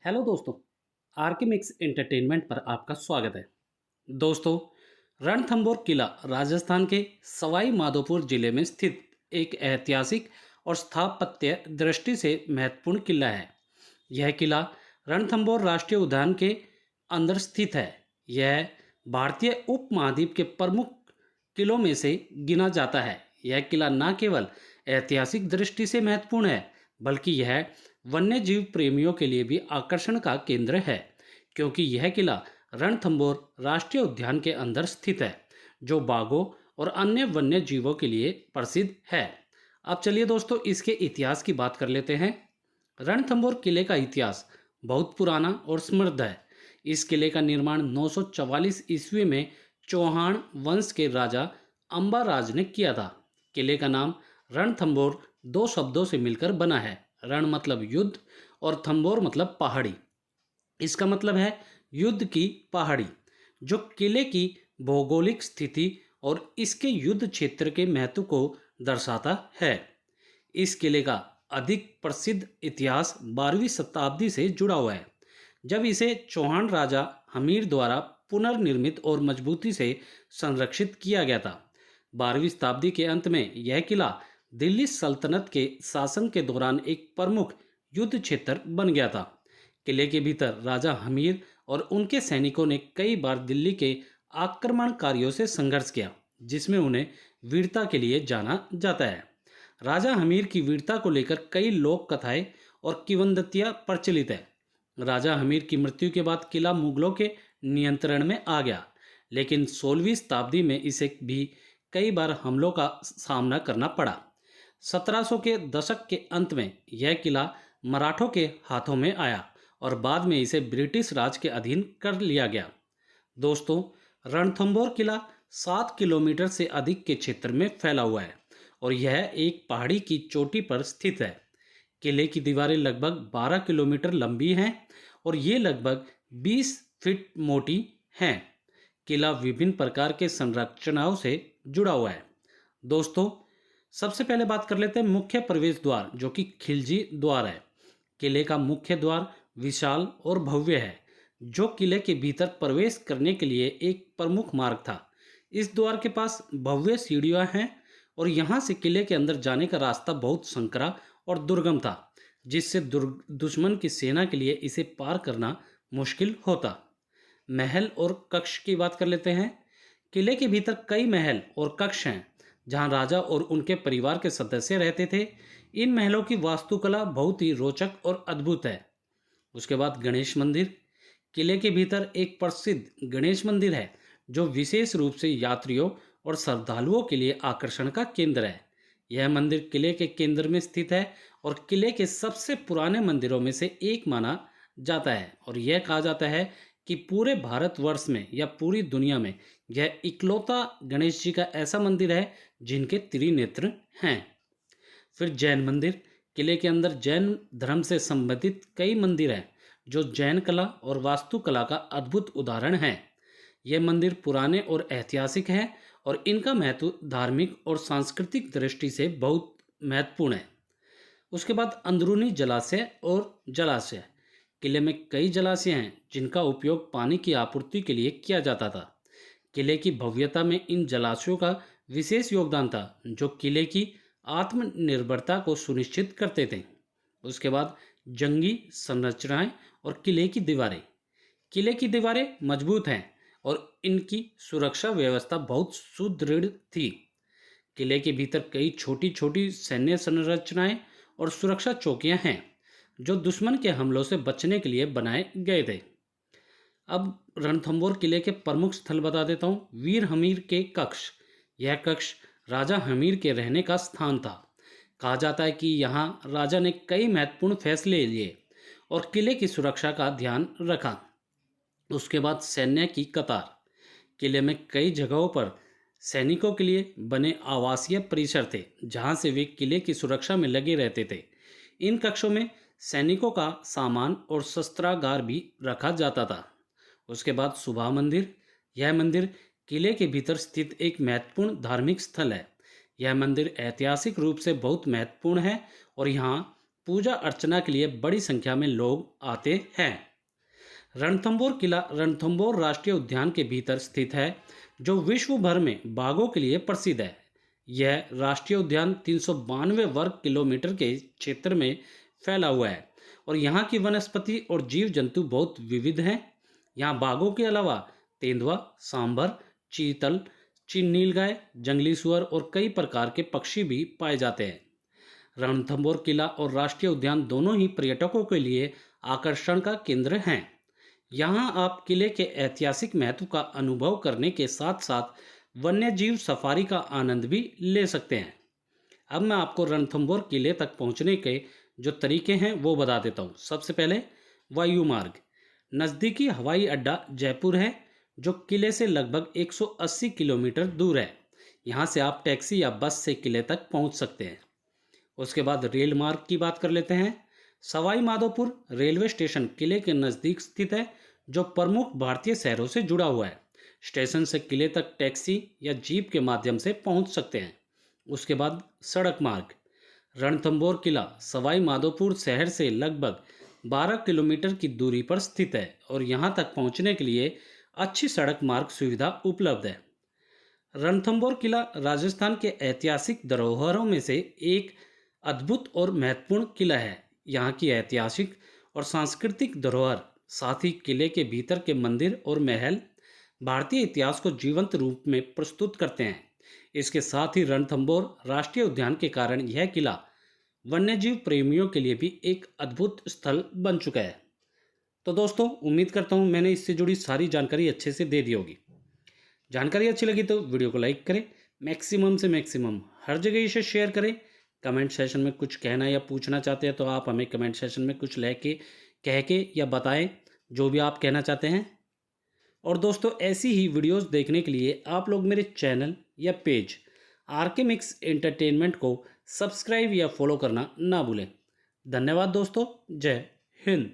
Hello दोस्तों। R K mix entertainment पर आपका स्वागत है। दोस्तों, रणथंभौर किला राजस्थान के सवाई माधोपुर जिले में स्थित एक ऐतिहासिक और स्थापत्य दृष्टि से महत्वपूर्ण किला है। यह किला रणथंभौर राष्ट्रीय उद्यान के अंदर स्थित है। यह भारतीय उपमहाद्वीप के प्रमुख किलों में से गिना जाता है। यह किला न केवल ऐतिहासिक दृष्टि से महत्वपूर्ण है, बल्कि यह वन्य जीव प्रेमियों के लिए भी आकर्षण का केंद्र है, क्योंकि यह किला रणथंभौर राष्ट्रीय उद्यान के अंदर स्थित है, जो बाघों और अन्य वन्य जीवों के लिए प्रसिद्ध है। अब चलिए दोस्तों, इसके इतिहास की बात कर लेते हैं। रणथंभौर किले का इतिहास बहुत पुराना और समृद्ध है। इस किले का निर्माण 944 ईस्वी में चौहान वंश के राजा अंबाराज ने किया था। किले का नाम रणथंभौर दो शब्दों से मिलकर बना है। रण मतलब युद्ध और थंभौर मतलब पहाड़ी। इसका मतलब है युद्ध की पहाड़ी, जो किले की भौगोलिक स्थिति और इसके युद्ध क्षेत्र के महत्व को दर्शाता है। इस किले का अधिक प्रसिद्ध इतिहास 12वीं शताब्दी से जुड़ा हुआ है, जब इसे चौहान राजा हमीर द्वारा पुनर्निर्मित और मजबूती से संरक्षित किया गया था। 12वीं शताब्दी के अंत में यह किला दिल्ली सल्तनत के शासन के दौरान एक प्रमुख युद्ध क्षेत्र बन गया था। किले के भीतर राजा हमीर और उनके सैनिकों ने कई बार दिल्ली के आक्रमणकारियों से संघर्ष किया, जिसमें उन्हें वीरता के लिए जाना जाता है। राजा हमीर की वीरता को लेकर कई लोक कथाएं और किंवदंतियां प्रचलित है। राजा हमीर की मृत्यु के बाद किला मुगलों के नियंत्रण में आ गया, लेकिन 16वीं शताब्दी में इसे भी कई बार हमलों का सामना करना पड़ा। 1700 के दशक के अंत में यह किला मराठों के हाथों में आया और बाद में इसे ब्रिटिश राज के अधीन कर लिया गया। दोस्तों, रणथंभौर किला 7 किलोमीटर से अधिक के क्षेत्र में फैला हुआ है और यह एक पहाड़ी की चोटी पर स्थित है। किले की दीवारें लगभग 12 किलोमीटर लंबी हैं और ये लगभग 20 फीट मोटी हैं। किला विभिन्न प्रकार के संरचनाओं से जुड़ा हुआ है। दोस्तों, सबसे पहले बात कर लेते हैं मुख्य प्रवेश द्वार, जो कि खिलजी द्वार है। किले का मुख्य द्वार विशाल और भव्य है, जो किले के भीतर प्रवेश करने के लिए एक प्रमुख मार्ग था। इस द्वार के पास भव्य सीढ़ियां हैं और यहाँ से किले के अंदर जाने का रास्ता बहुत संकरा और दुर्गम था, जिससे दुश्मन की सेना के लिए इसे पार करना मुश्किल होता। महल और कक्ष की बात कर लेते हैं। किले के भीतर कई महल और कक्ष हैं, जहां राजा और उनके परिवार के सदस्य रहते थे। इन महलों की वास्तुकला बहुत ही रोचक और अद्भुत है। उसके बाद गणेश मंदिर। किले के भीतर एक प्रसिद्ध गणेश मंदिर है, जो विशेष रूप से यात्रियों और श्रद्धालुओं के लिए आकर्षण का केंद्र है। यह मंदिर किले के केंद्र में स्थित है और किले के सबसे पुराने मंदिरों में से एक माना जाता है और यह कहा जाता है कि पूरे भारतवर्ष में या पूरी दुनिया में यह इकलौता गणेश जी का ऐसा मंदिर है जिनके त्रिनेत्र हैं। फिर जैन मंदिर। किले के अंदर जैन धर्म से संबंधित कई मंदिर हैं, जो जैन कला और वास्तुकला का अद्भुत उदाहरण है। ये मंदिर पुराने और ऐतिहासिक हैं और इनका महत्व धार्मिक और सांस्कृतिक दृष्टि से बहुत महत्वपूर्ण है। उसके बाद अंदरूनी जलाशय और जलाशय। किले में कई जलाशय हैं जिनका उपयोग पानी की आपूर्ति के लिए किया जाता था। किले की भव्यता में इन जलाशयों का विशेष योगदान था, जो किले की आत्मनिर्भरता को सुनिश्चित करते थे। उसके बाद जंगी संरचनाएं और किले की दीवारें। किले की दीवारें मजबूत हैं और इनकी सुरक्षा व्यवस्था बहुत सुदृढ़ थी। किले के भीतर कई छोटी छोटी सैन्य संरचनाएं और सुरक्षा चौकियां हैं, जो दुश्मन के हमलों से बचने के लिए बनाए गए थे। अब रणथंभौर किले के प्रमुख स्थल बता देता हूँ। वीर हमीर के कक्ष। यह कक्ष राजा हमीर के रहने का स्थान था। कहा जाता है कि यहाँ राजा ने कई महत्वपूर्ण फैसले लिए और किले की सुरक्षा का ध्यान रखा। उसके बाद सैन्य की कतार। किले में कई जगहों पर सैनिकों के लिए बने आवासीय परिसर थे, जहाँ से वे किले की सुरक्षा में लगे रहते थे। इन कक्षों में सैनिकों का सामान और शस्त्रागार भी रखा जाता था। उसके बाद सुबह मंदिर। यह मंदिर किले के भीतर स्थित एक महत्वपूर्ण धार्मिक स्थल है। यह मंदिर ऐतिहासिक रूप से बहुत महत्वपूर्ण है और यहाँ पूजा अर्चना के लिए बड़ी संख्या में लोग आते हैं। रणथंभौर किला रणथंभौर राष्ट्रीय उद्यान के भीतर स्थित है, जो विश्व भर में बाघों के लिए प्रसिद्ध है। यह राष्ट्रीय उद्यान 392 वर्ग किलोमीटर के क्षेत्र में फैला हुआ है और यहाँ की वनस्पति और जीव जंतु बहुत विविध हैं। यहाँ बाघों के अलावा तेंदुआ, सांभर, चीतल, नीलगाय, जंगली सुअर और कई प्रकार के पक्षी भी पाए जाते हैं। रणथंभौर किला और राष्ट्रीय उद्यान दोनों ही पर्यटकों के लिए आकर्षण का केंद्र हैं। यहाँ आप किले के ऐतिहासिक महत्व का अनुभव करने के साथ साथ वन्यजीव सफारी का आनंद भी ले सकते हैं। अब मैं आपको रणथंभौर किले तक पहुँचने के जो तरीके हैं वो बता देता हूँ। सबसे पहले वायु मार्ग। नज़दीकी हवाई अड्डा जयपुर है, जो किले से लगभग 180 किलोमीटर दूर है। यहाँ से आप टैक्सी या बस से किले तक पहुँच सकते हैं। उसके बाद रेल मार्ग की बात कर लेते हैं। सवाई माधोपुर रेलवे स्टेशन किले के नज़दीक स्थित है, जो प्रमुख भारतीय शहरों से जुड़ा हुआ है। स्टेशन से किले तक टैक्सी या जीप के माध्यम से पहुंच सकते हैं। उसके बाद सड़क मार्ग। रणथंभौर किला सवाई माधोपुर शहर से लगभग 12 किलोमीटर की दूरी पर स्थित है और यहां तक पहुंचने के लिए अच्छी सड़क मार्ग सुविधा उपलब्ध है। रणथंभौर किला राजस्थान के ऐतिहासिक धरोहरों में से एक अद्भुत और महत्वपूर्ण किला है। यहाँ की ऐतिहासिक और सांस्कृतिक धरोहर, साथ ही किले के भीतर के मंदिर और महल भारतीय इतिहास को जीवंत रूप में प्रस्तुत करते हैं। इसके साथ ही रणथंभौर राष्ट्रीय उद्यान के कारण यह किला वन्यजीव प्रेमियों के लिए भी एक अद्भुत स्थल बन चुका है। तो दोस्तों, उम्मीद करता हूँ मैंने इससे जुड़ी सारी जानकारी अच्छे से दे दी होगी। जानकारी अच्छी लगी तो वीडियो को लाइक करें, मैक्सिमम से मैक्सिमम हर जगह इसे शेयर करें। कमेंट सेशन में कुछ कहना या पूछना चाहते हैं तो आप हमें कमेंट सेशन में कुछ कह के या बताएं, जो भी आप कहना चाहते हैं। और दोस्तों, ऐसी ही वीडियोस देखने के लिए आप लोग मेरे चैनल या पेज आरके मिक्स एंटरटेनमेंट को सब्सक्राइब या फॉलो करना ना भूलें। धन्यवाद दोस्तों। जय हिंद।